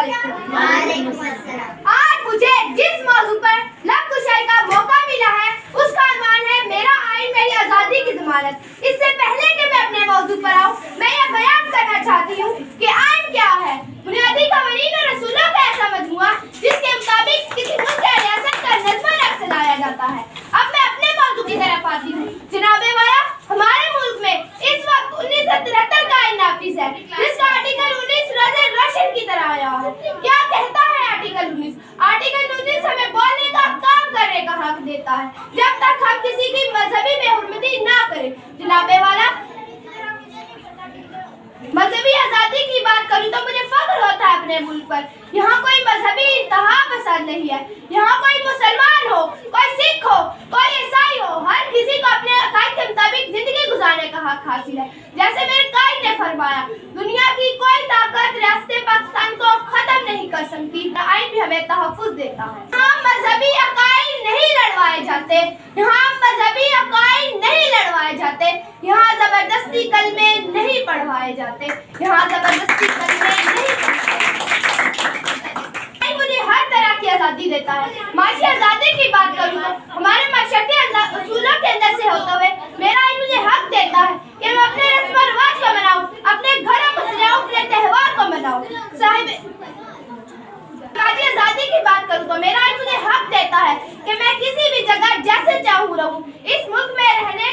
वालेकुम अस्सलाम। आज मुझे जिस मौजू पर लब कुशाई का मौका मिला है उसका अनुमान है मेरा आइन मेरी आज़ादी की ज़मानत। इससे पहले कि मैं अपने मौजू पर आऊँ, मैं यह बयान करना चाहती हूँ कि आइन क्या है। बुनियादी क़वानीन और रसूलों का ऐसा मजमुआ जिसके मुताबिक किसी मुल्क या रियासत का नज़्म नक्श लाया जाता है। अब मैं अपने मौजू की तरफ आती हूँ। जनाबे वाला, हमारे मुल्क में इस वक्त 1973 का आइन नाफिज है, जिसका आर्टिकल 19 रोज़े रोशन की तरह आया है। क्या कहता है आर्टिकल 19? आर्टिकल 19 हमें बोलने का, काम करने का हक देता है, जब तक हम किसी की मजहबी बेहुरमती ना करें। जनाबे वाला, मजहबी आज़ादी की बात करूँ तो मुझे फख्र होता है अपने मुल्क पर। यहाँ कोई मजहबी इंतहा पसंद नहीं है। यहाँ कोई मुसलमान हो, कोई सिख हो, कोई ईसाई हो, हर किसी को अपने अकायद के मुताबिक जिंदगी गुजारने का हक हासिल है। जैसे मेरे कायद ने फरमाया, दुनिया की कोई ताकत रियासत पाकिस्तान को खत्म नहीं कर सकती। आइन भी हमें तहफ़्फ़ुज़ देता है। यहाँ मजहबी अकायद नहीं लड़वाए जाते, यहाँ मजहबी अकायद नहीं लड़वाए जाते, यहाँ जबरदस्ती कलमे नहीं पढ़वाए जाते, यहाँ जबरदस्ती कलमे नहीं पढ़वाए जाते। मुझे हर तरह की आज़ादी देता है। माशी आज़ादी की बात करूँ तो हमारे माशरती असूलों के अंदर से होते हुए मेरा आइन मुझे हक देता है कि मैं अपने रस्म और रिवाज को मनाऊँ, अपने घरों को सजाऊँ, अपने त्योहार को मनाऊँ। आज़ादी की बात करूँ तो मेरा आइन मुझे हक देता है कि मैं किसी भी जगह जैसे चाहूँ रहूँ। इस मुल्क में रहने